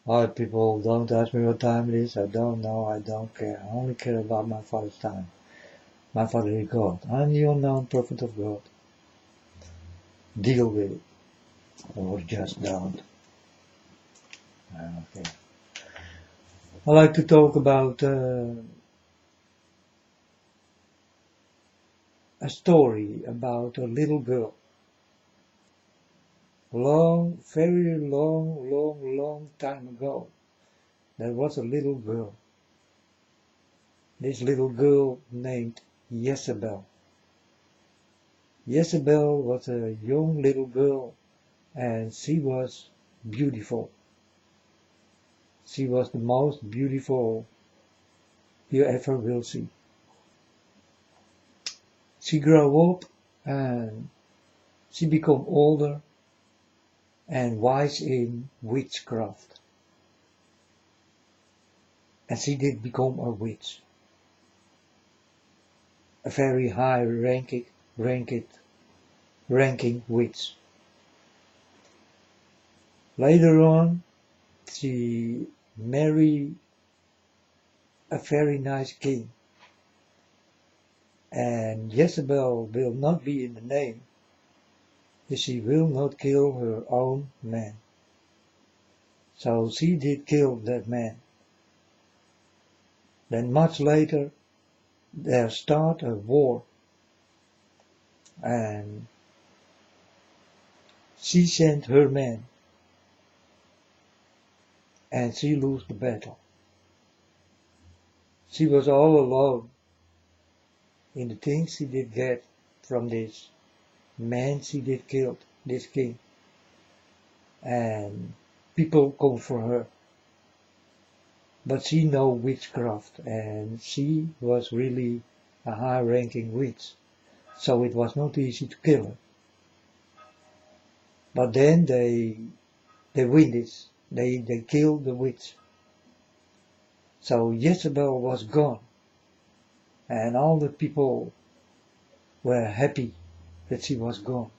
Hi people, don't ask me what time it is, I don't know, I don't care. I only care about my Father's time. My Father is God. I'm the unknown prophet of God. Deal with it, or just don't. Okay. I like to talk about a story about a little girl. Very long time ago, there was a little girl. This little girl named Jezebel. Jezebel was a young little girl and she was beautiful. She was the most beautiful you ever will see. She grew up and she became older and wise in witchcraft. And she did become a witch. A very high ranking witch. Later on, she married a very nice king. And Jezebel will not be in the name, but she will not kill her own man. So she did kill that man. Then much later, there started a war. And she sent her men. And she lost the battle. She was all alone in the things she did get from this man she did kill, this king. And people come for her. But she know witchcraft and she was really a high ranking witch. So it was not easy to kill her. But then they win this. They killed the witch. So Jezebel was gone. And all the people were happy that she was gone.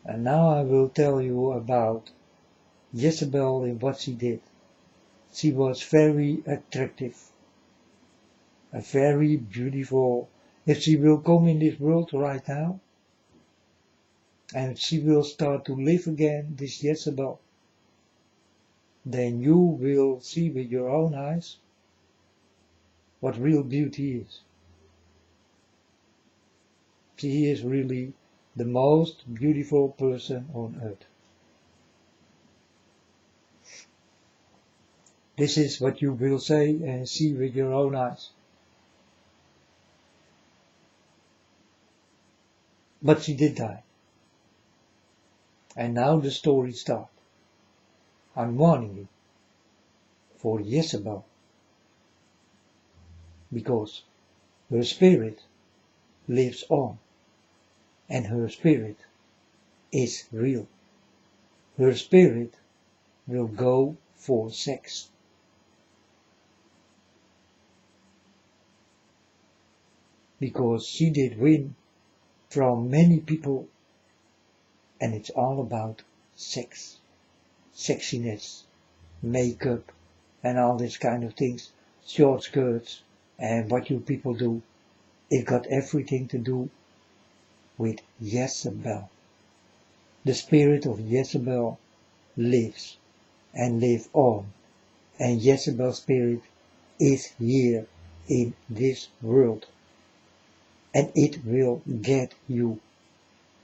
And now I will tell you about Jezebel and what she did. She was very attractive. A very beautiful. If she will come in this world right now, and she will start to live again, this Jezebel, then you will see with your own eyes what real beauty is. She is really the most beautiful person on earth. This is what you will say and see with your own eyes. But she did die. And now the story starts. I'm warning you for Jezebel, because her spirit lives on, and her spirit is real. Her spirit will go for sex. Because she did win from many people, and it's all about sex, sexiness, makeup, and all these kind of things, short skirts, and what you people do. It got everything to do with Jezebel. The spirit of Jezebel lives and lives on, and Jezebel's spirit is here in this world. And it will get you.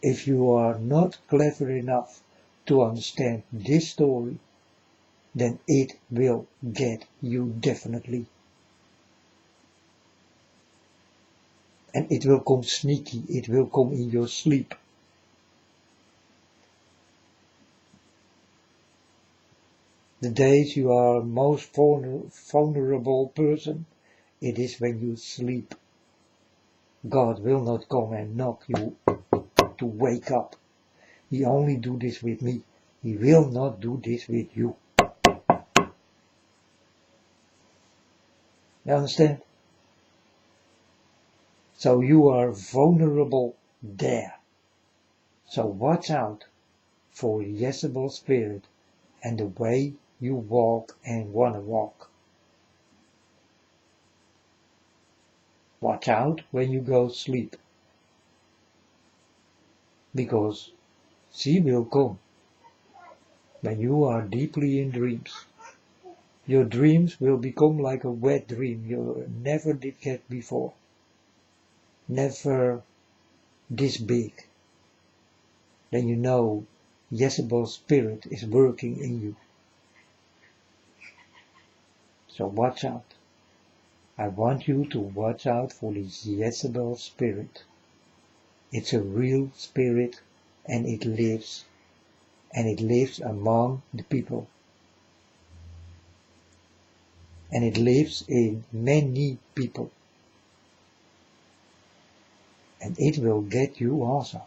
If you are not clever enough to understand this story, then it will get you definitely. And it will come sneaky, it will come in your sleep. The days you are most vulnerable person, it is when you sleep. God will not come and knock you to wake up. He only do this with me. He will not do this with you. You understand? So you are vulnerable there. So watch out for Jezebel's spirit and the way you walk and want to walk. Watch out when you go sleep, because she will come when you are deeply in dreams. Your dreams will become like a wet dream you never did get before. Never this big. Then you know Jezebel's spirit is working in you. So watch out. I want you to watch out for this Jezebel spirit. It's a real spirit, and it lives among the people. And it lives in many people. And it will get you also.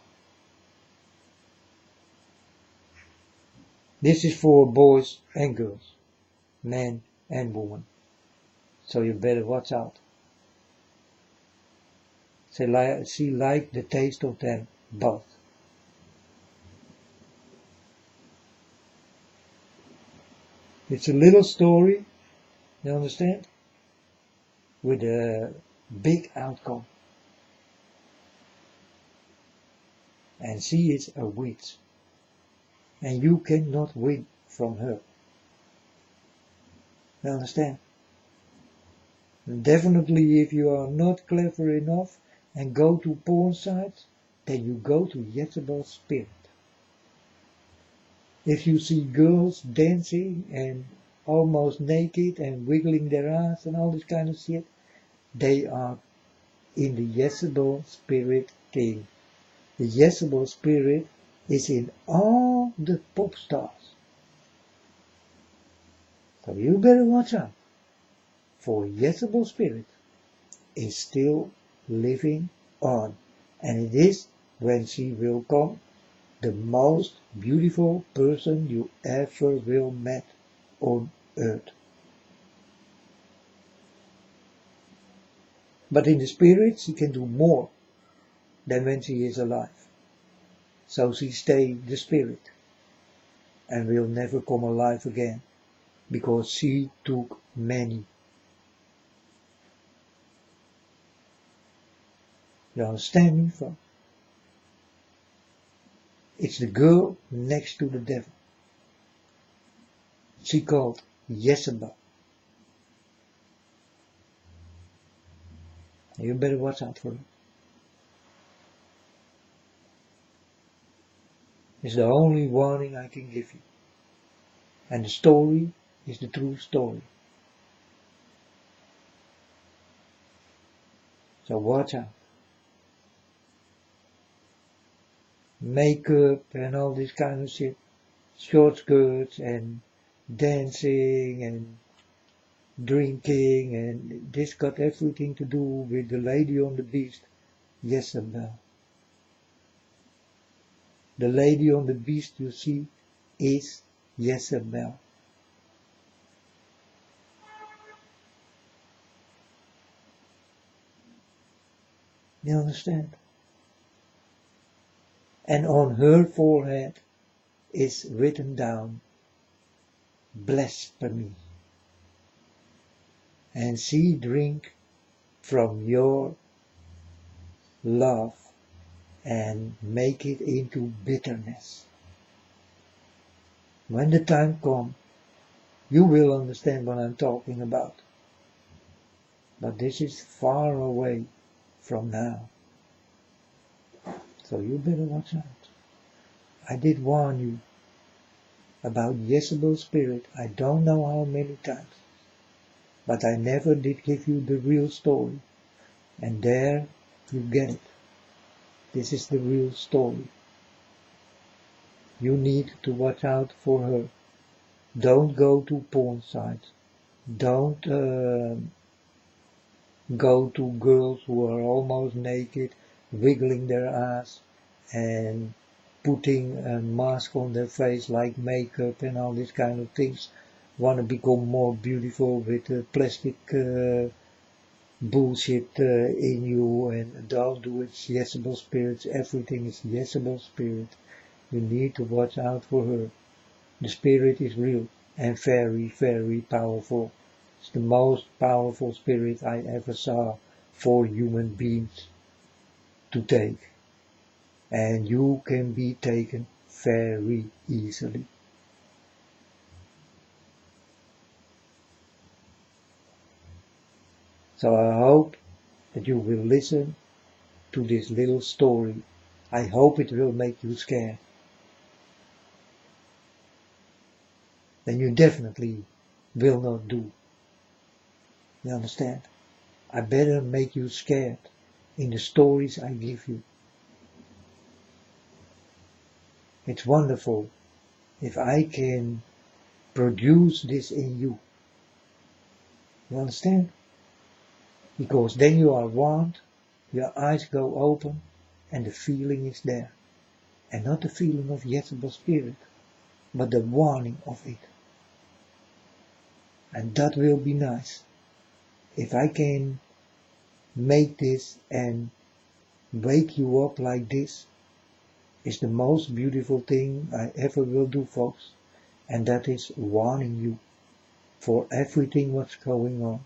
This is for boys and girls, men and women. So you better watch out. She liked the taste of them both. It's a little story, you understand? With a big outcome. And she is a witch. And you cannot win from her. You understand? And definitely if you are not clever enough and go to porn sites, then you go to Jezebel's spirit. If you see girls dancing and almost naked and wiggling their ass and all this kind of shit, they are in the Jezebel spirit thing. The Jezebel spirit is in all the pop stars. So you better watch out, for Jezebel spirit is still living on, and it is, when she will come, the most beautiful person you ever will meet on earth. But in the spirit she can do more than when she is alive. So she stays the spirit and will never come alive again, because she took many. You understand me, folks? It's the girl next to the devil. She called Jezebel. You better watch out for her. It's the only warning I can give you. And the story is the true story. So watch out. Makeup and all this kind of shit. Short skirts and dancing and drinking, and this got everything to do with the lady on the beast, Jezebel. The lady on the beast you see is Jezebel. You understand? And on her forehead is written down blasphemy. And she drink from your love and make it into bitterness. When the time comes, you will understand what I'm talking about. But this is far away from now. So you better watch out. I did warn you about Jezebel's spirit, I don't know how many times. But I never did give you the real story. And there you get it. This is the real story. You need to watch out for her. Don't go to porn sites. Don't go to girls who are almost naked, wiggling their ass and putting a mask on their face like makeup and all these kind of things. Want to become more beautiful with plastic bullshit in you, and don't do it. Jezebel spirits, everything is Jezebel spirit. You need to watch out for her. The spirit is real and very, very powerful. It's the most powerful spirit I ever saw for human beings to take. And you can be taken very easily. So I hope that you will listen to this little story. I hope it will make you scared. Then you definitely will not do. You understand? I better make you scared in the stories I give you. It's wonderful if I can produce this in you. You understand? Because then you are warned, your eyes go open, and the feeling is there. And not the feeling of Jezebel's spirit, but the warning of it. And that will be nice. If I can make this and wake you up like this, is the most beautiful thing I ever will do, folks. And that is warning you for everything what's going on.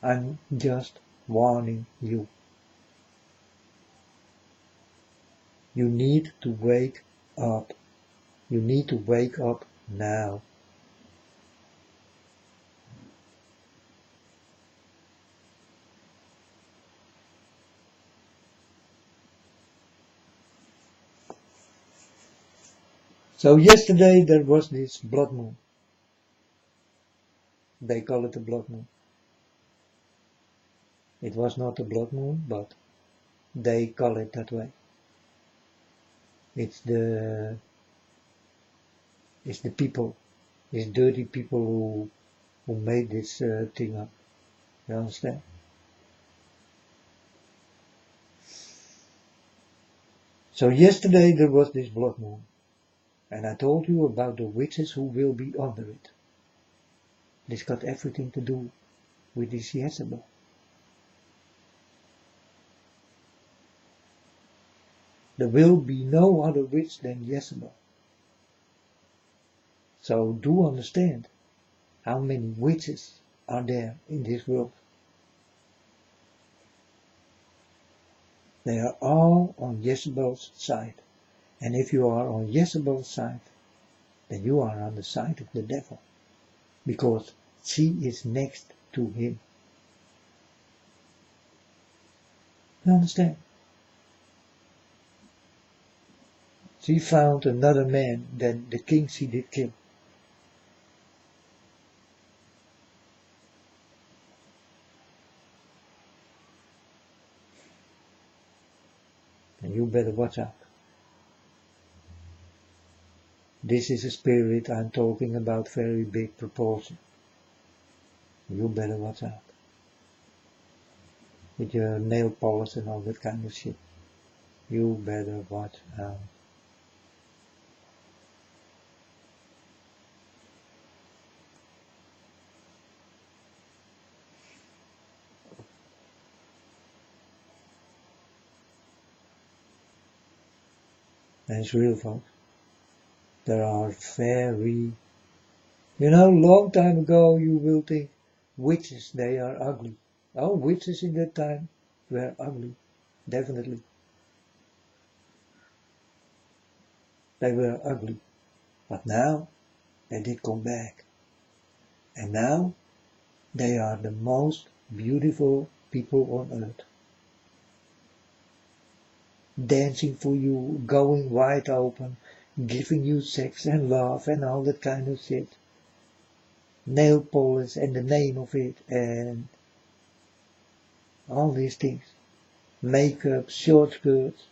I'm just warning you. You need to wake up. You need to wake up now. So yesterday there was this blood moon. They call it a blood moon. It was not a blood moon, but they call it that way. It's the people, it's dirty people who made this thing up. You understand? So yesterday there was this blood moon, and I told you about the witches who will be under it. This got everything to do with this Jezebel. There will be no other witch than Jezebel. So do understand how many witches are there in this world. They are all on Jezebel's side. And if you are on Jezebel's side, then you are on the side of the devil. Because she is next to him. You understand? She found another man than the king she did kill. And you better watch out. This is a spirit I'm talking about, very big proportion. You better watch out. With your nail polish and all that kind of shit. You better watch out. And it's real, folks. There are very, long time ago you will think witches, they are ugly. Oh, witches in that time were ugly, definitely. They were ugly, but now they did come back. And now they are the most beautiful people on earth. Dancing for you, going wide open, giving you sex and love and all that kind of shit. Nail polish and the name of it and all these things. Makeup, short skirts,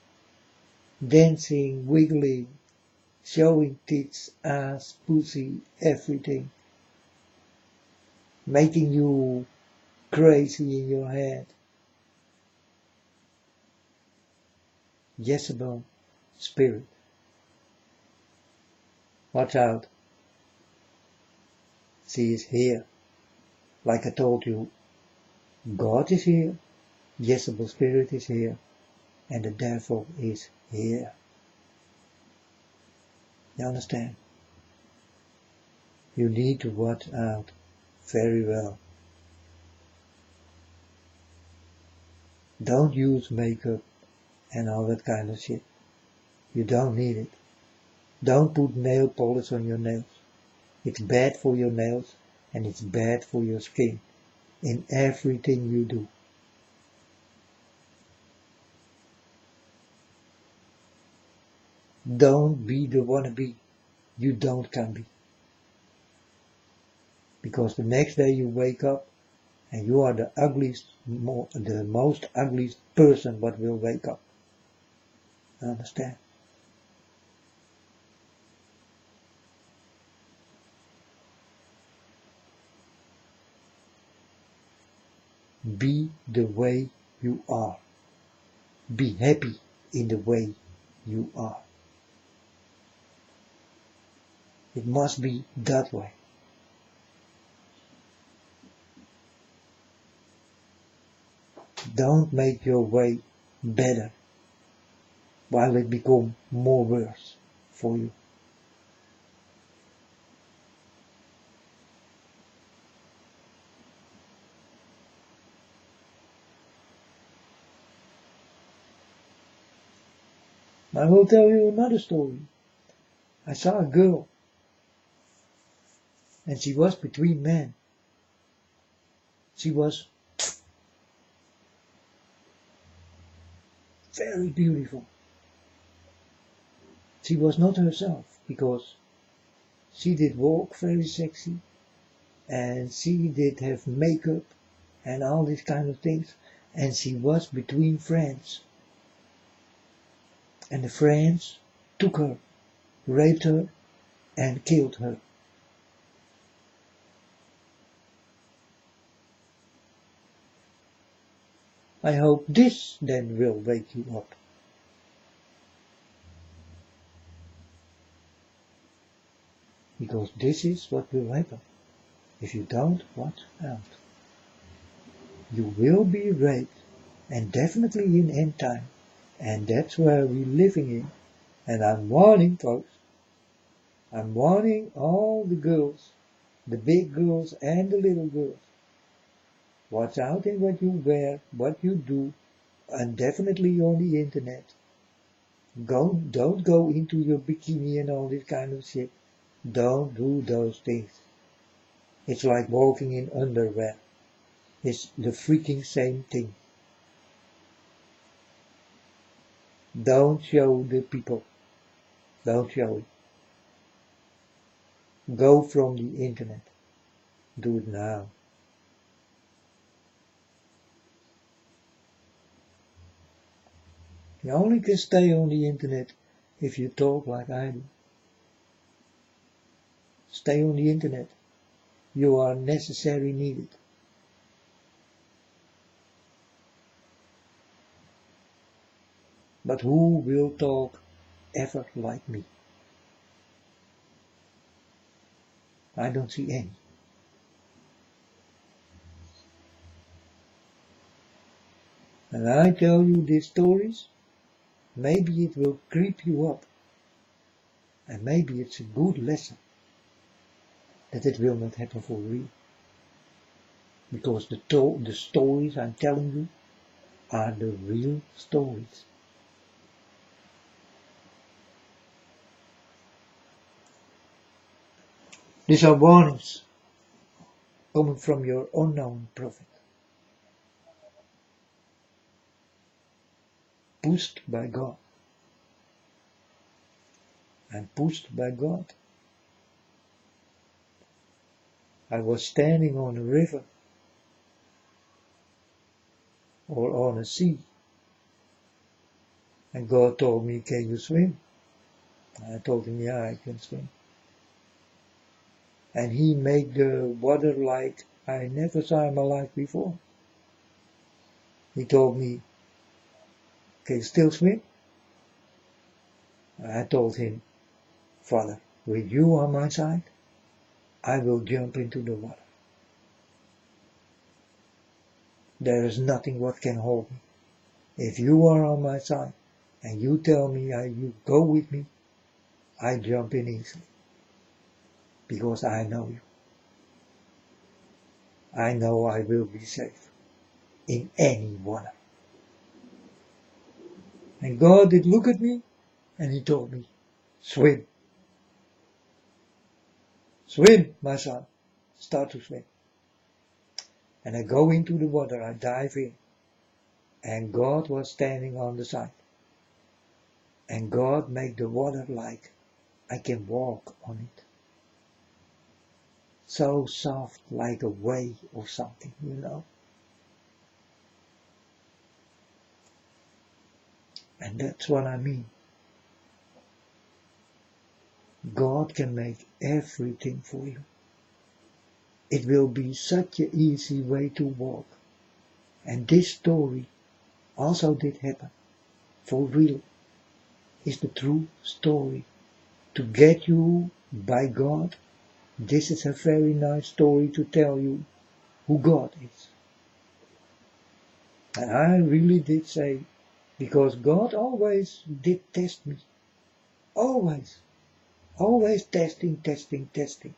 dancing, wiggling, showing tits, ass, pussy, everything. Making you crazy in your head. Jezebel spirit. Watch out. She is here. Like I told you, God is here, Jezebel spirit is here, and the devil is here. You understand? You need to watch out very well. Don't use makeup and all that kind of shit. You don't need it. Don't put nail polish on your nails. It's bad for your nails and it's bad for your skin in everything you do. Don't be the wannabe you don't can be. Because the next day you wake up and you are the most ugliest person what will wake up. Understand? Be the way you are. Be happy in the way you are. It must be that way. Don't make your way better while it becomes more worse for you. I will tell you another story. I saw a girl and she was between men. She was very beautiful. She was not herself because she did walk very sexy and she did have makeup and all these kind of things, and she was between friends. And the friends took her, raped her and killed her. I hope this then will wake you up. Because this is what will happen. If you don't watch out. You will be raped, and definitely in end time. And that's where we're living in. And I'm warning folks. I'm warning all the girls, the big girls and the little girls. Watch out in what you wear, what you do, and definitely on the internet. Don't go into your bikini and all this kind of shit. Don't do those things. It's like walking in underwear. It's the freaking same thing. Don't show the people. Don't show it. Go from the internet. Do it now. You only can stay on the internet if you talk like I do. Stay on the internet. You are necessary needed. But who will talk ever like me? I don't see any. And I tell you these stories, maybe it will creep you up. And maybe it's a good lesson that it will not happen for real. Because the stories I'm telling you are the real stories. These are warnings coming from your unknown prophet. Pushed by God. And pushed by God. I was standing on a river or on a sea. And God told me, can you swim? I told him, yeah, I can swim. And he made the water like I never saw in my life before. He told me, can you still swim? I told him, Father, with you on my side, I will jump into the water. There is nothing what can hold me. If you are on my side, and you tell me you go with me, I jump in easily. Because I know you. I know I will be safe in any water. And God did look at me and he told me, swim. Swim, my son. Start to swim. And I go into the water, I dive in. And God was standing on the side. And God made the water like I can walk on it. So soft, like a wave or something, you know. And that's what I mean. God can make everything for you. It will be such an easy way to walk. And this story also did happen. For real. Is the true story. To get you by God. This is a very nice story to tell you who God is. And I really did say, because God always did test me. Always. Always testing, testing, testing.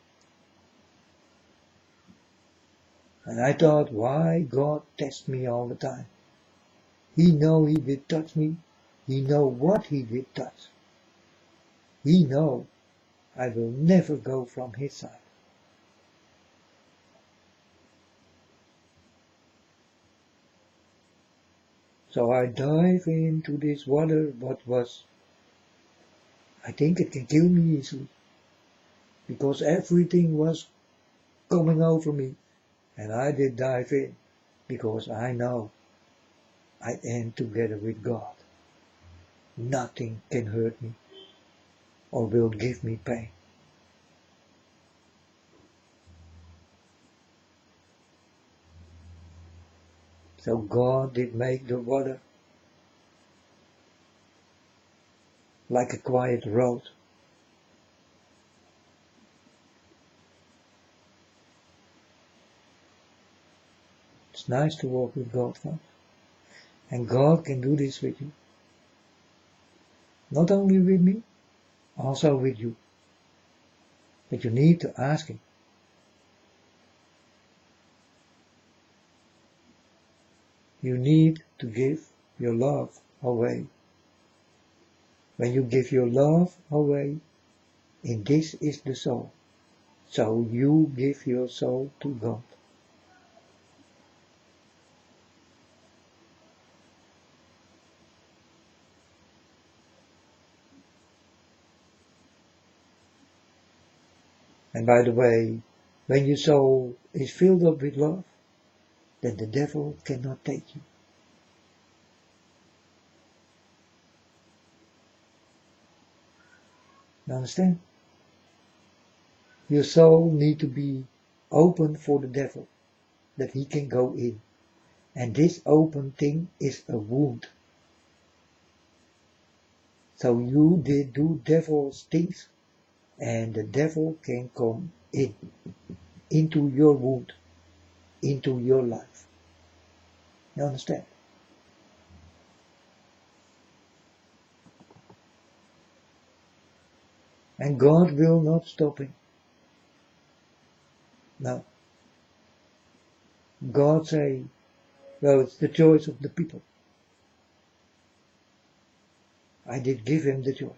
And I thought, why God tests me all the time? He know he did touch me. He know what he did touch. He know I will never go from his side. So I dive into this water, what was, I think it can kill me easily. Because everything was coming over me. And I did dive in. Because I know I am together with God. Nothing can hurt me. Or will give me pain. So God did make the water like a quiet road. It's nice to walk with God, folks. And God can do this with you. Not only with me, also with you. But you need to ask Him. You need to give your love away. When you give your love away, and this is the soul. So you give your soul to God. And by the way, when your soul is filled up with love, then the devil cannot take you. You understand? Your soul need to be open for the devil, that he can go in. And this open thing is a wound. So you did do devil's things, and the devil can come in, into your wound, into your life. You understand? And God will not stop him. No. God say, well, it's the choice of the people. I did give him the choice.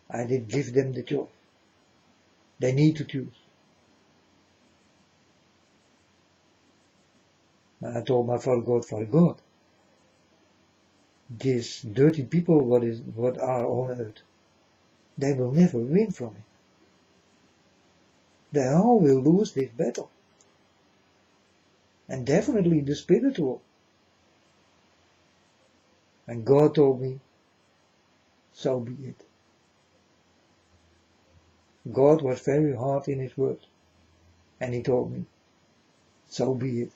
I did give them the choice. They need to choose. And I told my Father God, these dirty people what are on earth, they will never win from it. They all will lose this battle. And definitely the spiritual. And God told me, so be it. God was very hard in his word. And he told me, so be it.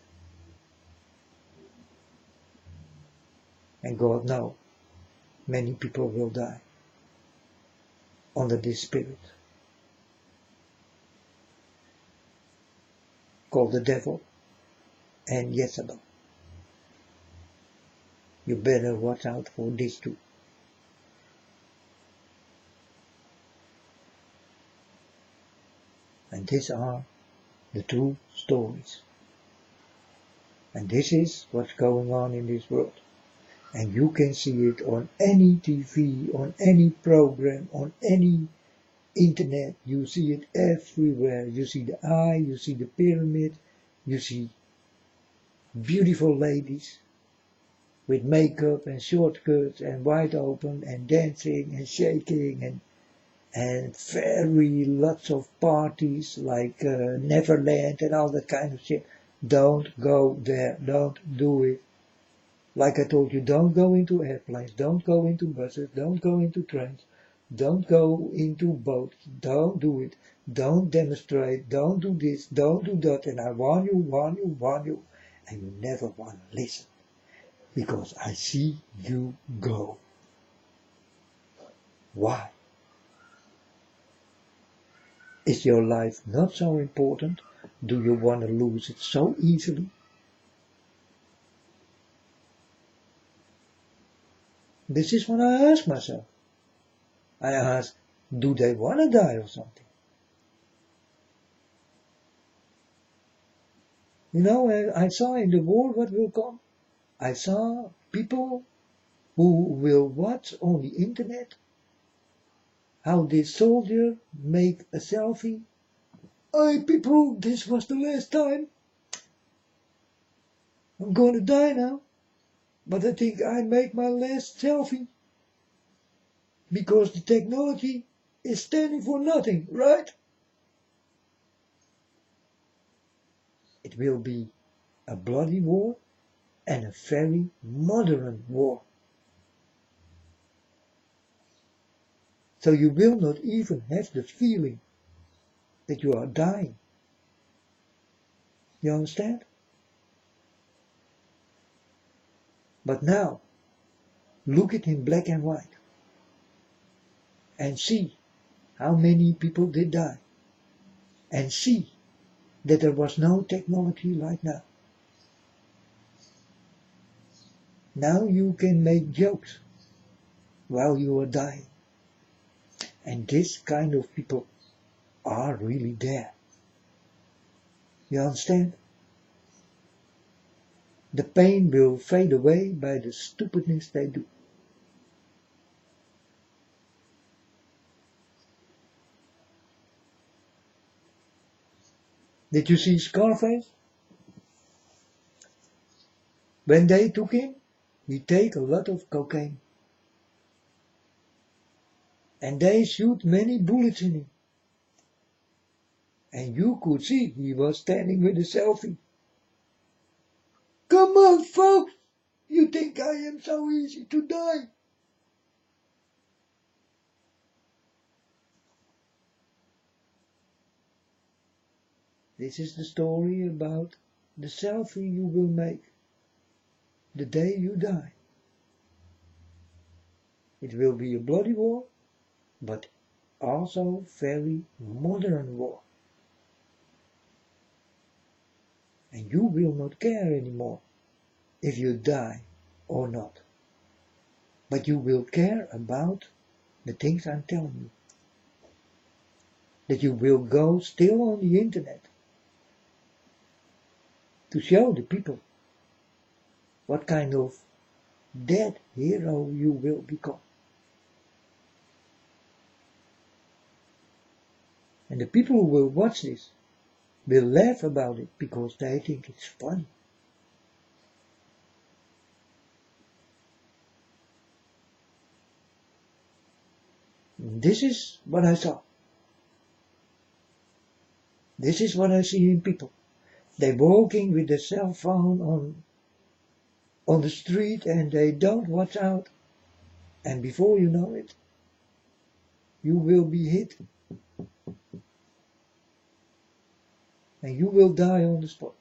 And God knows, many people will die under this spirit called the devil and Jezebel. You better watch out for these two. And these are the true stories. And this is what's going on in this world. And you can see it on any TV, on any program, on any internet. You see it everywhere. You see the eye, you see the pyramid, you see beautiful ladies with makeup and shortcuts and wide open and dancing and shaking and very lots of parties like Neverland and all that kind of shit. Don't go there. Don't do it. Like I told you, don't go into airplanes, don't go into buses, don't go into trains, don't go into boats, don't do it, don't demonstrate, don't do this, don't do that, and I warn you, and you never want to listen, because I see you go. Why? Is your life not so important? Do you want to lose it so easily? This is what I ask myself. I ask, do they want to die or something? You know, I saw in the war what will come. I saw people who will watch on the internet how this soldier make a selfie. Hey people, this was the last time. I'm going to die now. But I think I made my last selfie. Because the technology is standing for nothing, right? It will be a bloody war and a very modern war. So you will not even have the feeling that you are dying. You understand? But now, look it in black and white and see how many people did die, and see that there was no technology like now. Now you can make jokes while you are dying, and this kind of people are really there. You understand? The pain will fade away by the stupidness they do. Did you see Scarface? When they took him, he take a lot of cocaine. And they shoot many bullets in him. And you could see he was standing with a selfie. Come on, folks! You think I am so easy to die? This is the story about the selfie you will make the day you die. It will be a bloody war, but also very modern war. And you will not care anymore if you die or not. But you will care about the things I'm telling you. That you will go still on the internet to show the people what kind of dead hero you will become. And the people who will watch this will laugh about it because they think it's funny. This is what I saw. This is what I see in people. They're walking with their cell phone on the street and they don't watch out. And before you know it, you will be hit. And you will die on the spot.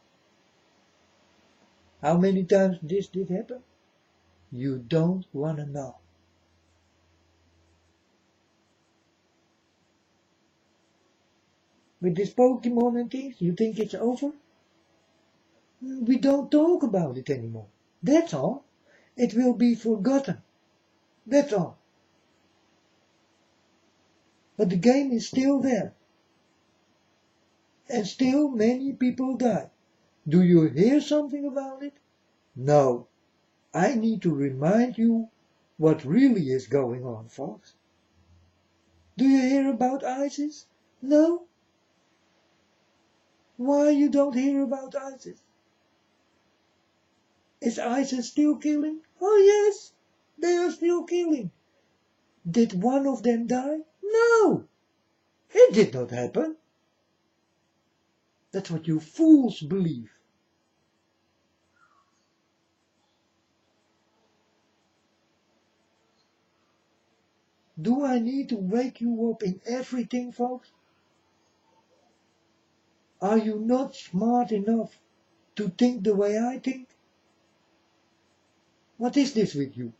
How many times this did happen? You don't want to know. With this Pokemon and things, you think it's over? We don't talk about it anymore. That's all. It will be forgotten. That's all. But the game is still there. and still many people die. Do you hear something about it? No. I need to remind you what really is going on, folks. Do you hear about ISIS? No? Why you don't hear about ISIS? Is ISIS still killing? Oh yes, they are still killing. Did one of them die? No, it did not happen. That's what you fools believe. Do I need to wake you up in everything, folks? Are you not smart enough to think the way I think? What is this with you?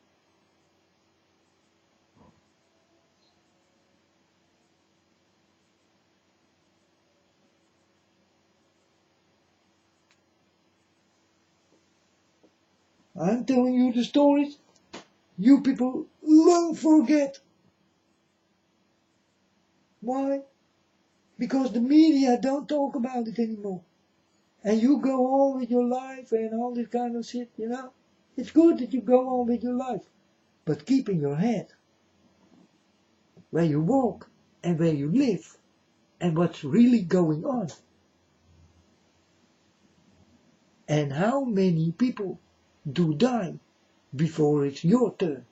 I'm telling you the stories you people long forget. Why? Because the media don't talk about it anymore. And you go on with your life and all this kind of shit, you know. It's good that you go on with your life. But keep in your head where you walk and where you live and what's really going on. And how many people do die before it's your turn.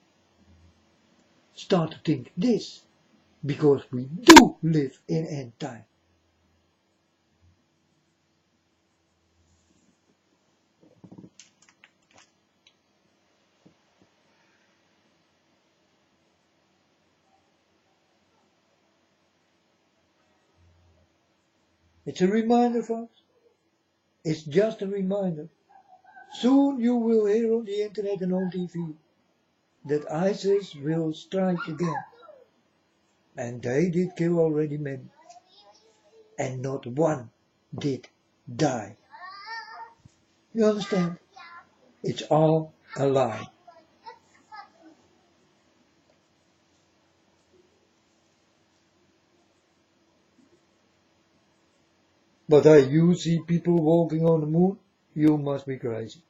Start to think this, because we do live in end time. It's a reminder, folks. It's just a reminder. Soon you will hear on the internet and on TV that ISIS will strike again. And they did kill already many. And not one did die. You understand? It's all a lie. But you see people walking on the moon, you must be crazy.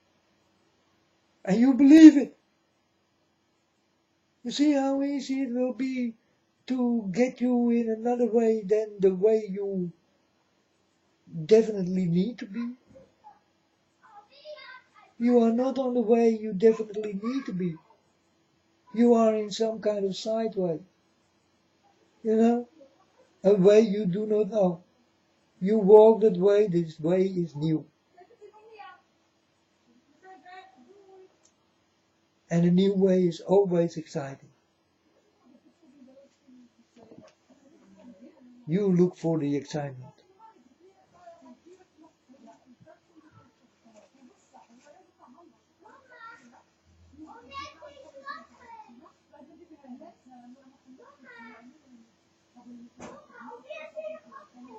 And you believe it. You see how easy it will be to get you in another way than the way you definitely need to be. You are not on the way you definitely need to be. You are in some kind of side way. You know? A way you do not know. You walk that way, this way is new. And a new way is always exciting. You look for the excitement.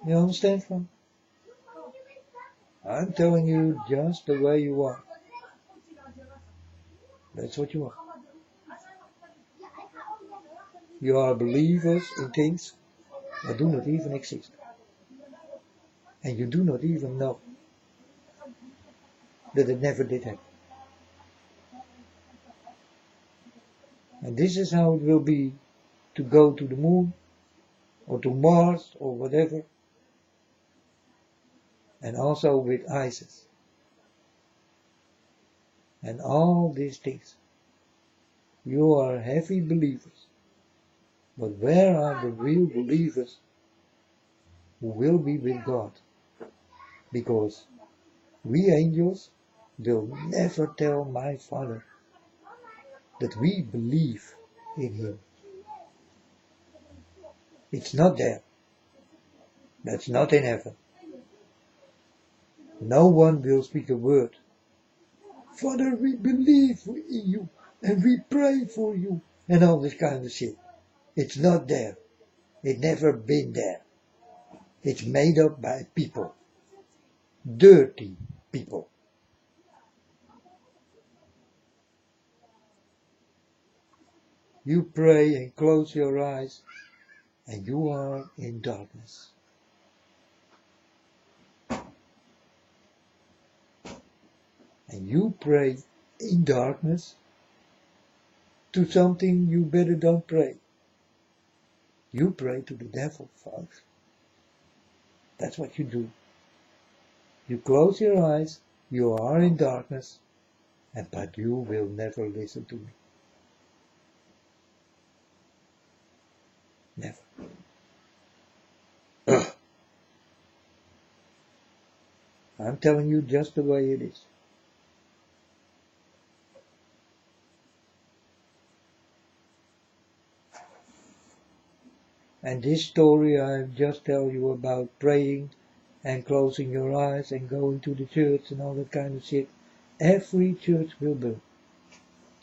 You understand, from? I'm telling you just the way you are. That's what you are. You are believers in things that do not even exist. And you do not even know that it never did happen. And this is how it will be to go to the moon or to Mars or whatever. And also with ISIS. And all these things. You are heavy believers. But where are the real believers who will be with God? Because we angels will never tell my Father that we believe in Him. It's not there. That's not in heaven. No one will speak a word. Father, we believe in you and we pray for you and all this kind of shit. It's not there. It's never been there. It's made up by people. Dirty people. You pray and close your eyes and you are in darkness. And you pray in darkness to something you better don't pray. You pray to the devil, folks. That's what you do. You close your eyes, you are in darkness, but you will never listen to me. Never. I'm telling you just the way it is. And this story I just tell you about praying and closing your eyes and going to the church and all that kind of shit. Every church will burn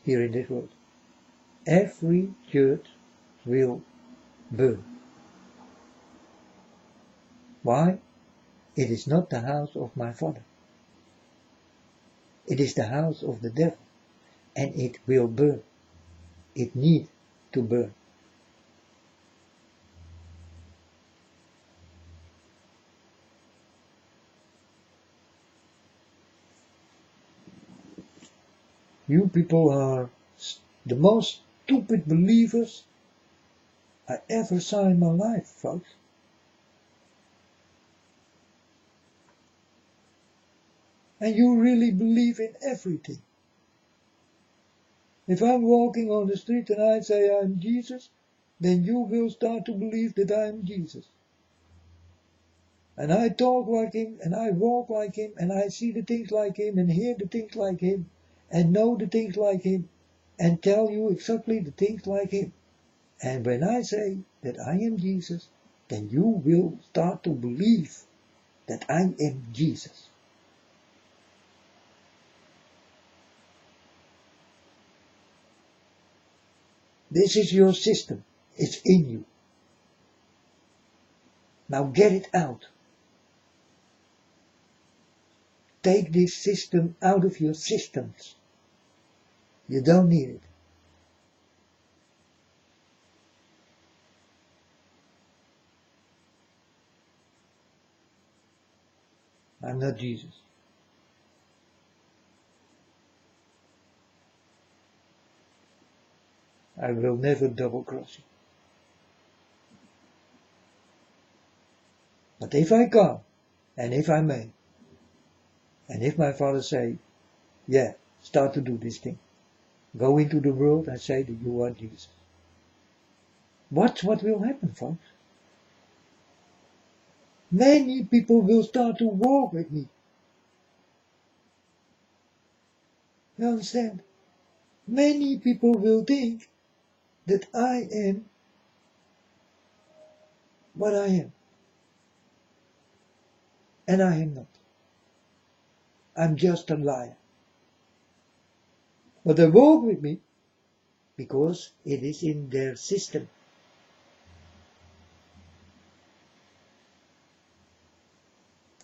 here in this world. Every church will burn. Why? It is not the house of my Father. It is the house of the devil. And it will burn. It needs to burn. You people are the most stupid believers I ever saw in my life, folks. And you really believe in everything. If I'm walking on the street and I say I'm Jesus, then you will start to believe that I am Jesus. And I talk like him, and I walk like him, and I see the things like him, and hear the things like him, and know the things like him, and tell you exactly the things like him. And when I say that I am Jesus, then you will start to believe that I am Jesus. This is your system. It's in you. Now get it out. Take this system out of your systems. You don't need it. I'm not Jesus. I will never double cross you. But if I come, and if I may, and if my Father say, yeah, start to do this thing. Go into the world and say that you are Jesus. Watch what will happen, folks. Many people will start to walk with me. You understand? Many people will think that I am what I am. And I am not. I'm just a liar. But they walk with me because it is in their system.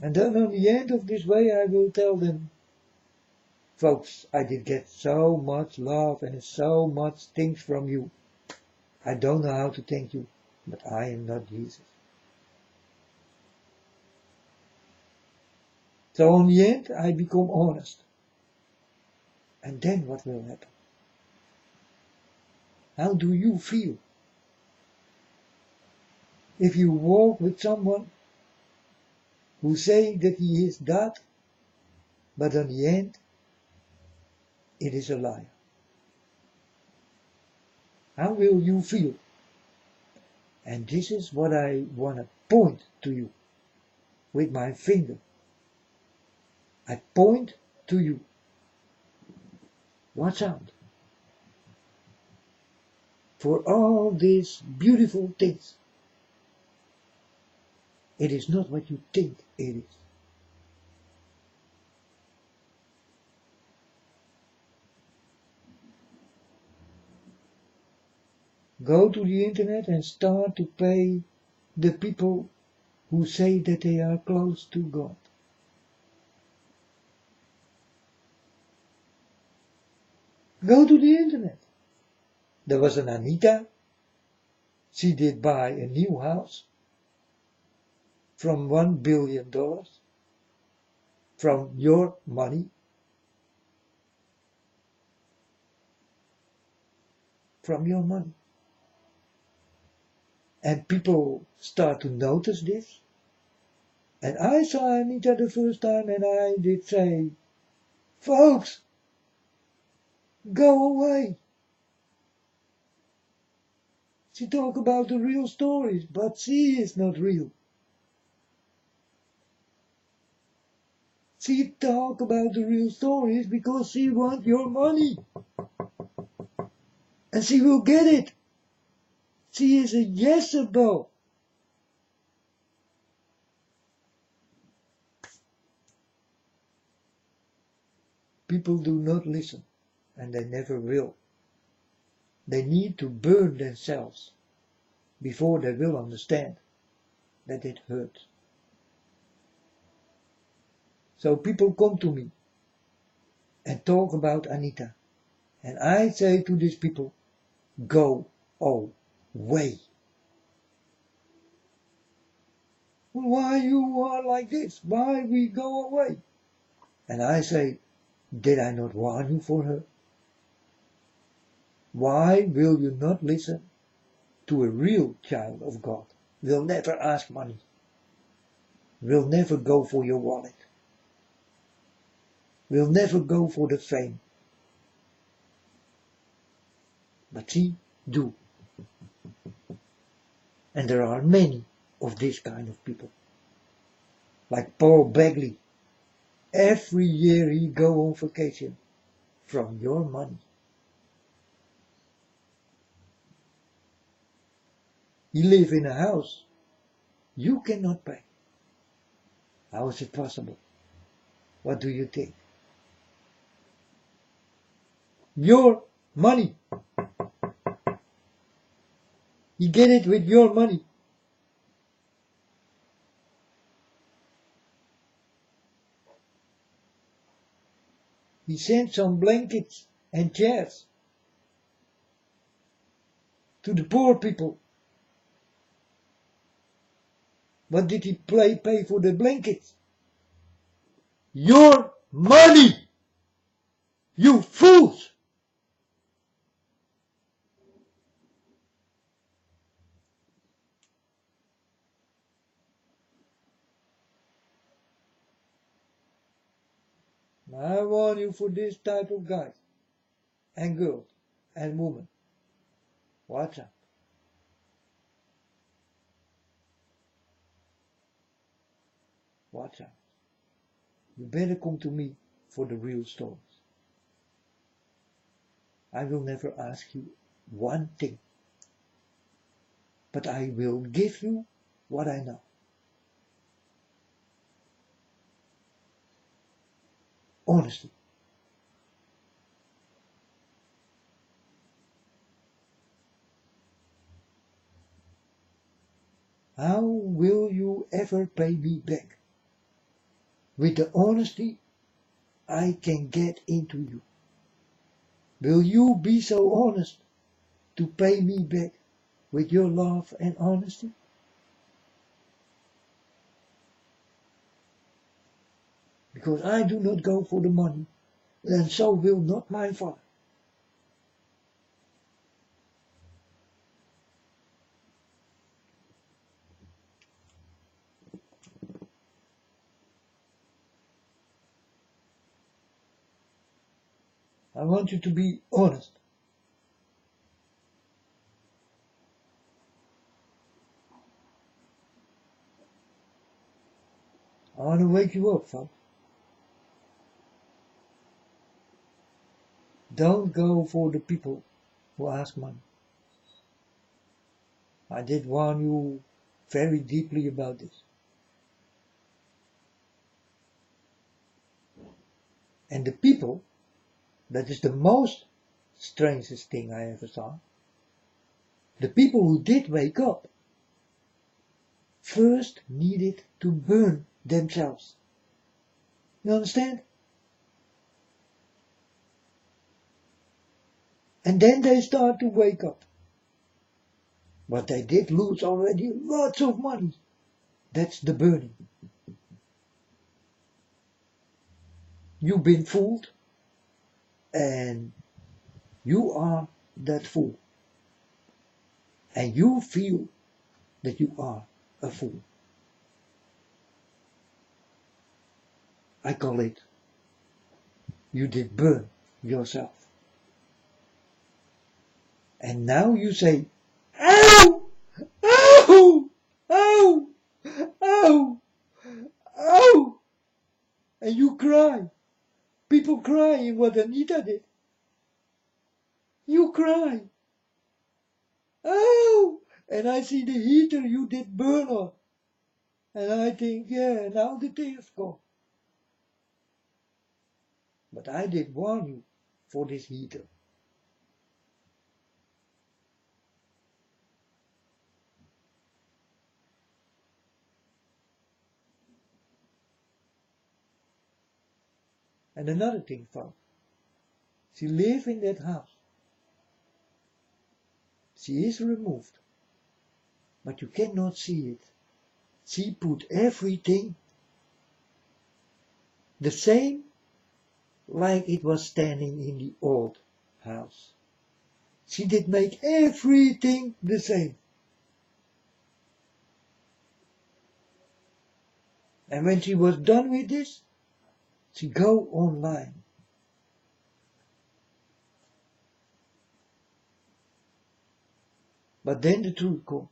And then on the end of this way I will tell them, folks, I did get so much love and so much things from you. I don't know how to thank you, but I am not Jesus. So on the end I become honest. And then what will happen? How do you feel if you walk with someone who say that he is God, but on the end it is a liar? How will you feel? And this is what I want to point to you with my finger. I point to you. Watch out for all these beautiful things. It is not what you think it is. Go to the internet and start to pay the people who say that they are close to God. Go to the internet. There was an Anita. She did buy a new house from $1 billion from your money. from your money. And people start to notice this. And I saw Anita the first time and I did say, folks, go away. She talk about the real stories, but she is not real. She talk about the real stories because she want your money. And she will get it. She is a Jezebel. People do not listen, and they never will. They need to burn themselves before they will understand that it hurts. So people come to me and talk about Anita. And I say to these people, go away. Why you are like this? Why we go away? And I say, did I not warn you for her? Why will you not listen to a real child of God? Will never ask money. Will never go for your wallet. Will never go for the fame. But she do. And there are many of this kind of people. Like Paul Bagley. Every year he go on vacation from your money. He live in a house you cannot pay. How is it possible? What do you think? Your money. You get it with your money. He sent some blankets and chairs to the poor people. What did he pay for the blankets? Your money! You fools! I warn you for this type of guys and girls and women. Watch out. Watch out. You better come to me for the real stories. I will never ask you one thing, but I will give you what I know. Honesty. How will you ever pay me back? With the honesty I can get into you. Will you be so honest to pay me back with your love and honesty? Because I do not go for the money, and so will not my Father. I want you to be honest. I want to wake you up, folks. Don't go for the people who ask money. I did warn you very deeply about this. And the people, that is the most strangest thing I ever saw. The people who did wake up first needed to burn themselves. You understand? And then they start to wake up. But they did lose already lots of money. That's the burning. You've been fooled, and you are that fool. and you feel that you are a fool. I call it, you did burn yourself. And now you say, ow, ow, ow, ow, ow, and you cry. People crying what Anita did. You cry. Oh, and I see the heater you did burn on. And I think, yeah, now the tears come. But I did warn you for this heater. And another thing, folks. She lives in that house. She is removed. But you cannot see it. She put everything the same like it was standing in the old house. She did make everything the same. And when she was done with this, she go online. But then the truth comes.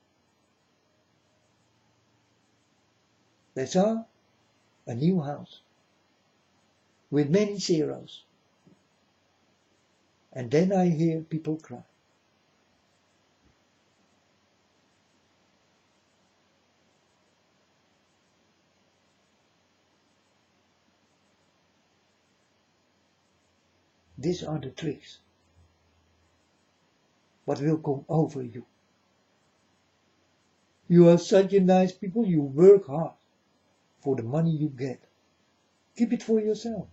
They saw a new house with many zeros. And then I hear people cry. These are the tricks. What will come over you? You are such a nice people, you work hard for the money you get. Keep it for yourself.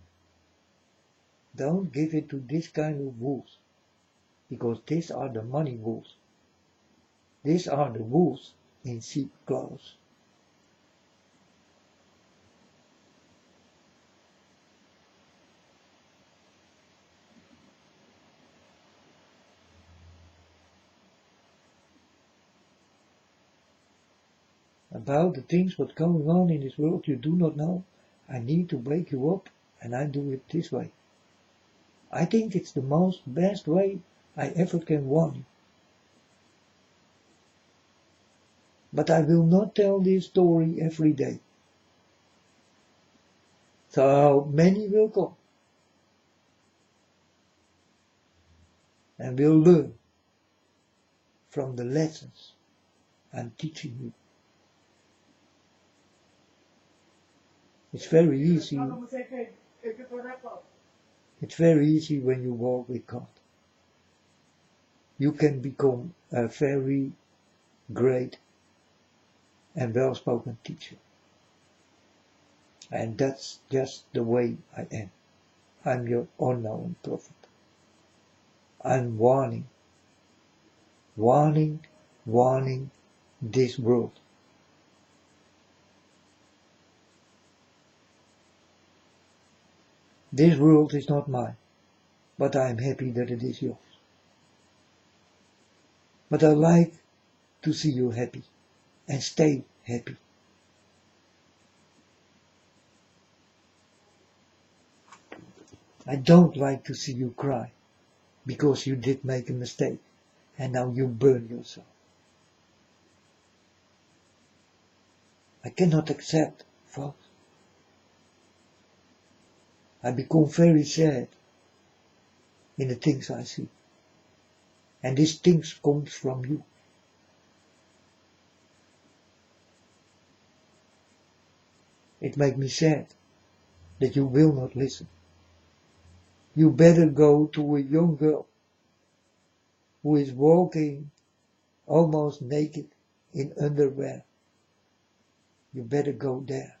Don't give it to this kind of wolves, because these are the money wolves. These are the wolves in sheep clothes. About the things what's going on in this world you do not know, I need to wake you up, and I do it this way. I think it's the best way I ever can warn you. But I will not tell this story every day. So many will come and will learn from the lessons I'm teaching you. It's very easy. It's very easy when you walk with God. You can become a very great and well-spoken teacher. And that's just the way I am. I'm your unknown prophet. I'm warning this world. This world is not mine, but I am happy that it is yours. But I like to see you happy and stay happy. I don't like to see you cry because you did make a mistake and now you burn yourself. I cannot accept, folks. I become very sad in the things I see. And these things comes from you. It makes me sad that you will not listen. You better go to a young girl who is walking almost naked in underwear. You better go there.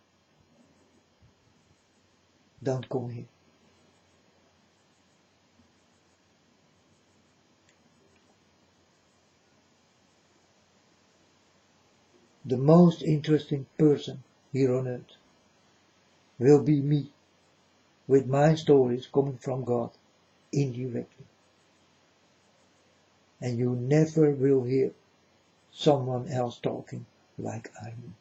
Don't come here. The most interesting person here on earth will be me, with my stories coming from God indirectly. And you never will hear someone else talking like I do.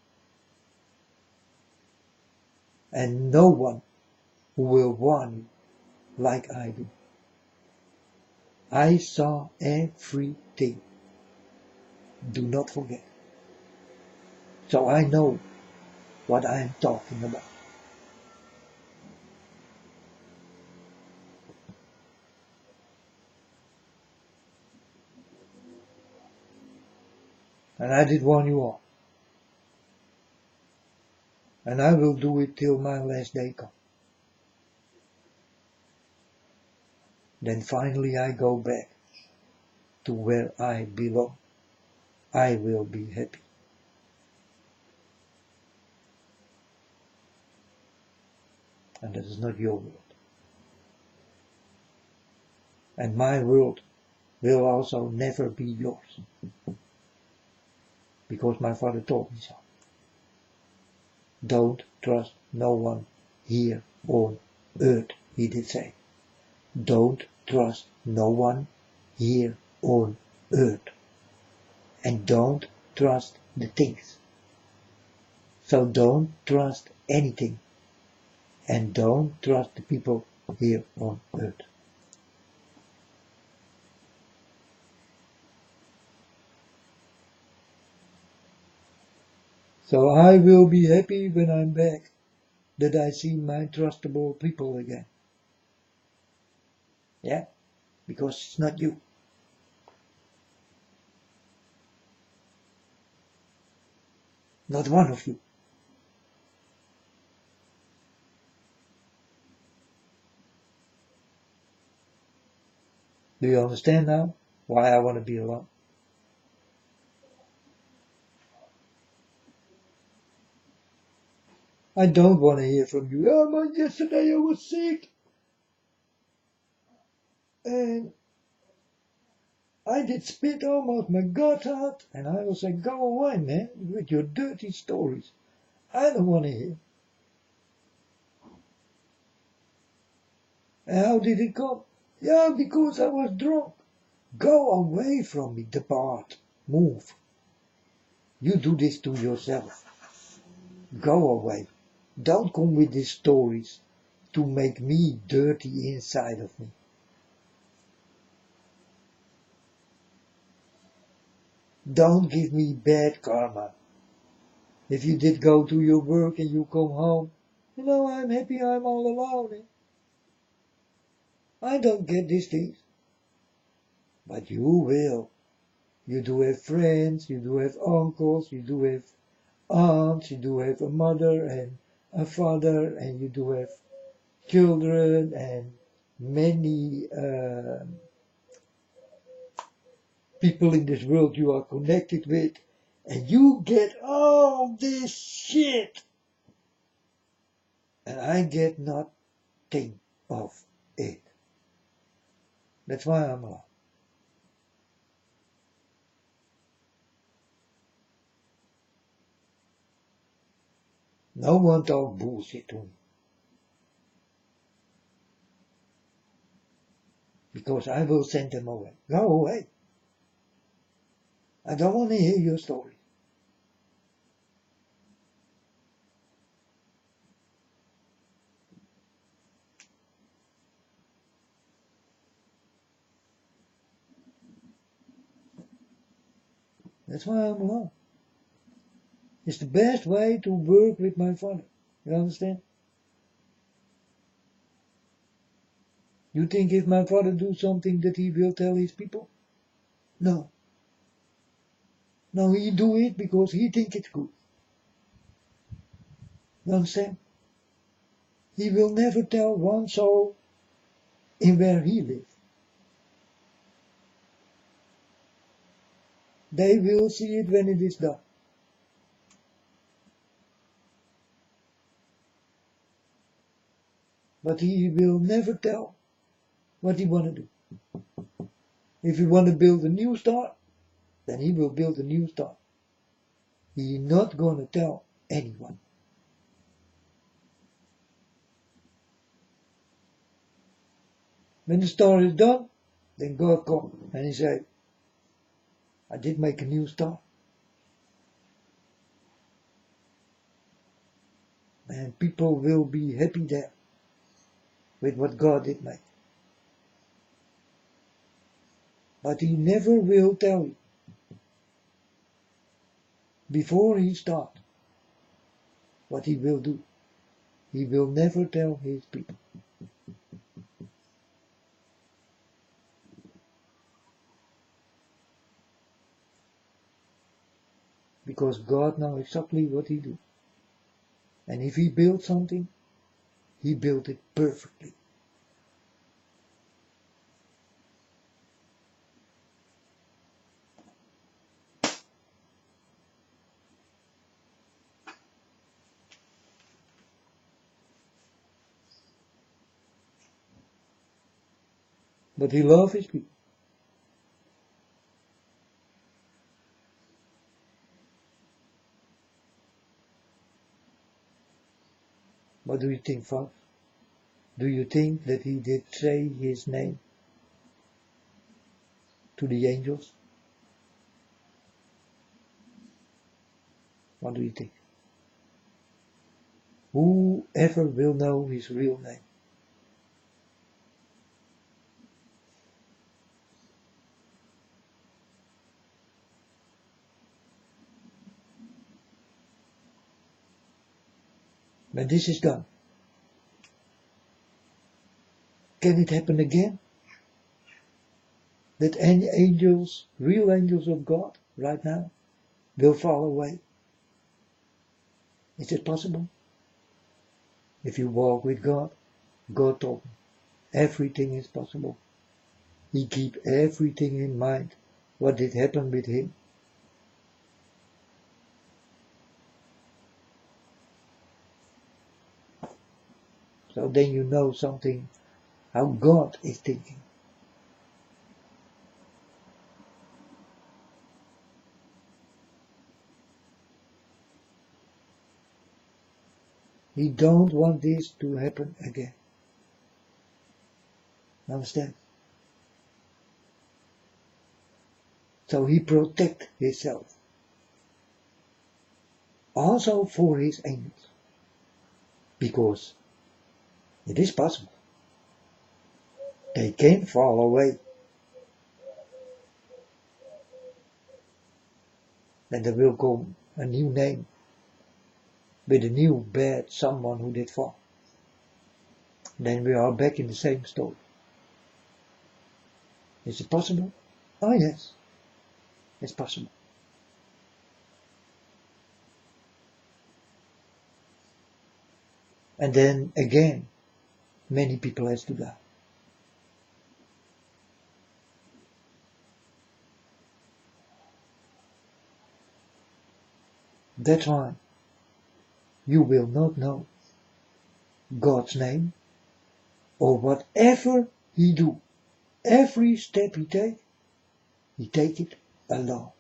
And no one who will warn you like I do. I saw everything. Do not forget. So I know what I am talking about. And I did warn you all. And I will do it till my last day comes. Then finally I go back to where I belong. I will be happy. And that is not your world. And my world will also never be yours. Because my father told me so. Don't trust no one here on earth, he did say. Don't trust no one here on earth. And don't trust the things. So don't trust anything. And don't trust the people here on earth. So I will be happy when I'm back that I see my trustable people again. Yeah, because it's not you. Not one of you. Do you understand now why I want to be alone? I don't want to hear from you. Oh, but yesterday I was sick. And I did spit almost my gut out. And I will say, go away, man, with your dirty stories. I don't want to hear. And how did it come? Yeah, because I was drunk. Go away from me, depart, move. You do this to yourself. Go away. Don't come with these stories to make me dirty inside of me. Don't give me bad karma. If you did go to your work and you come home, you know, I'm happy I'm all alone. I don't get these things. But you will. You do have friends, you do have uncles, you do have aunts, you do have a mother and a father, and you do have children and many people in this world you are connected with, and you get all this shit, and I get nothing of it. That's why I'm alone. No one talk bullshit to me. Because I will send them away. Go away. I don't want to hear your story. That's why I'm alone. It's the best way to work with my father. You understand? You think if my father do something that he will tell his people? No. No, he do it because he think it's good. You understand? He will never tell one soul in where he lives. They will see it when it is done. But he will never tell what he want to do. If he want to build a new star, then he will build a new star. He not going to tell anyone. When the star is done, then God comes and he say, I did make a new star. And people will be happy there with what God did make. But he never will tell you before he starts what he will do. He will never tell his people. Because God knows exactly what he do. And if he built something, he built it perfectly. But he loves his people. What do you think, folks? Do you think that he did say his name to the angels? What do you think? Whoever will know his real name? When this is done, can it happen again? That any angels, real angels of God, right now, will fall away? Is it possible? If you walk with God, God told me, everything is possible. He keep everything in mind, what did happen with him. So then you know something, how God is thinking. He don't want this to happen again. Understand? So he protect himself. Also for his angels. Because it is possible. They can fall away. Then there will come a new name. With a new bad someone who did fall. Then we are back in the same story. Is it possible? Oh yes, it's possible. And then again, many people has to die. That's why you will not know God's name or whatever he do. Every step he take it alone.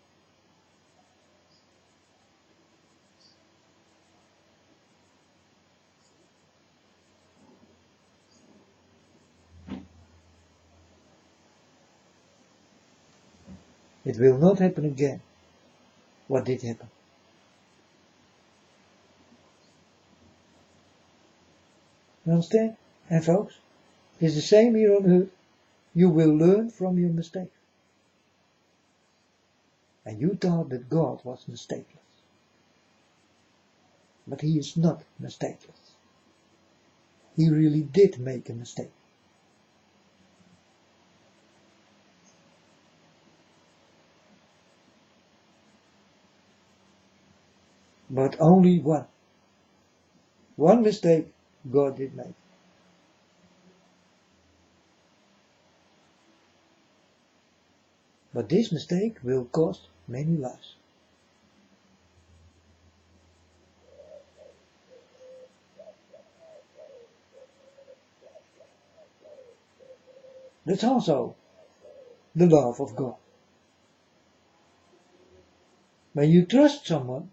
It will not happen again. What did happen? You understand? And folks, it's the same here on earth. You will learn from your mistakes. And you thought that God was mistakeless. But he is not mistakeless. He really did make a mistake. But only one. One mistake God did make. But this mistake will cost many lives. That's also the love of God. When you trust someone,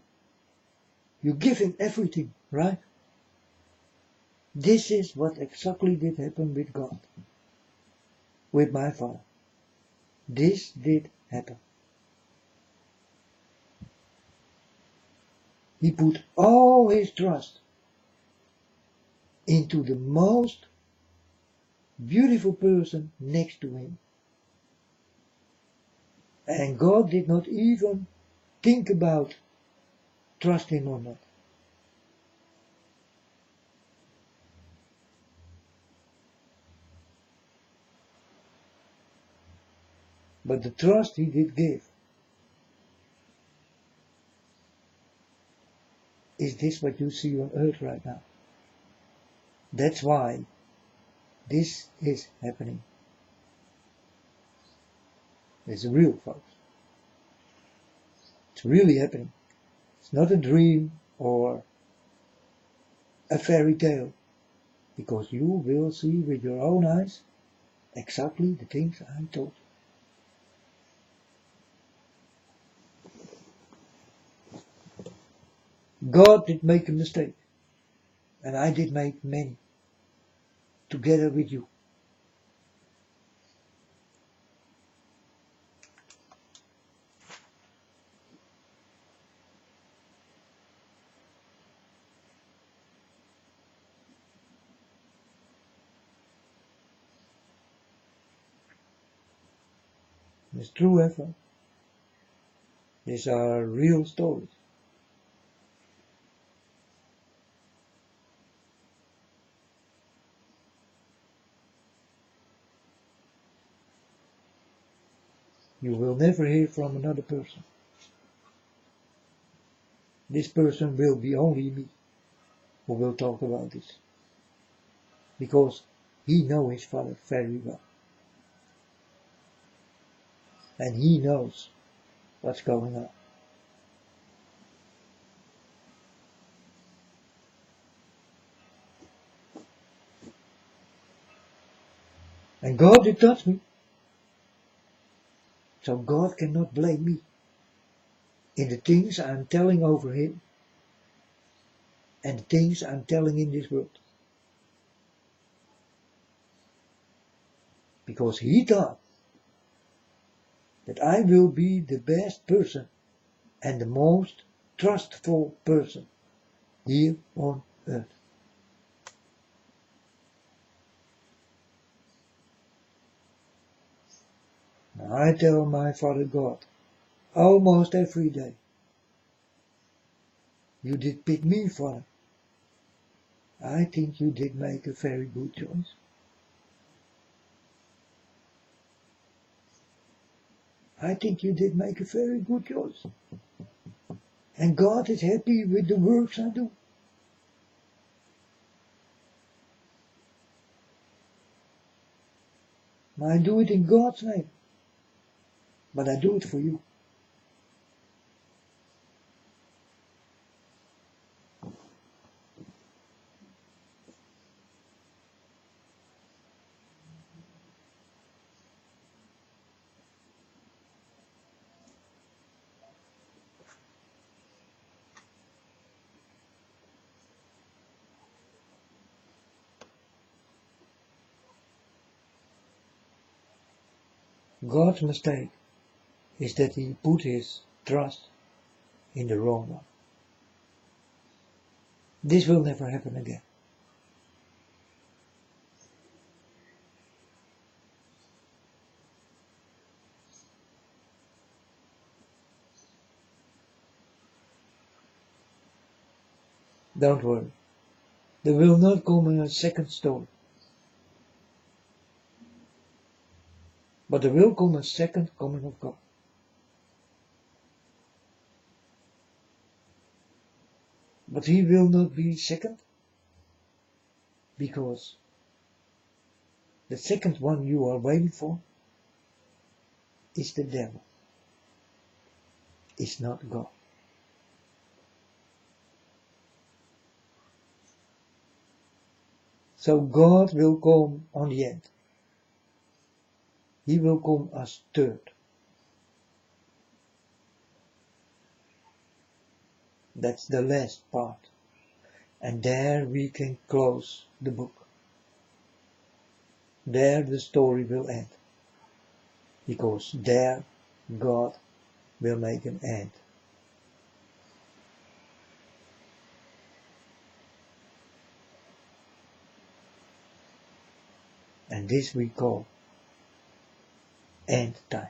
you give him everything, right? This is what exactly did happen with God. With my father. This did happen. He put all his trust into the most beautiful person next to him. And God did not even think about trust him or not. But the trust he did give. Is this what you see on earth right now? That's why this is happening. It's real, folks. It's really happening. It's not a dream or a fairy tale, because you will see with your own eyes exactly the things I told you. God did make a mistake, and I did make many, together with you. It's true effort. These are real stories. You will never hear from another person. This person will be only me who will talk about this, because he knows his father very well, and he knows what's going on. And God did touch me, so God cannot blame me in the things I'm telling over him and the things I'm telling in this world. Because he thought that I will be the best person and the most trustful person here on earth. Now I tell my Father God almost every day, you did pick me, Father. I think you did make a very good choice. I think you did make a very good choice. And God is happy with the works I do. I do it in God's name. But I do it for you. God's mistake is that he put his trust in the wrong one. This will never happen again. Don't worry. There will not come a second story. But there will come a second coming of God. But he will not be second, because the second one you are waiting for is the devil. It's not God. So God will come on the end. He will come as third. That's the last part. And there we can close the book. There the story will end. Because there God will make an end. And this we call end time.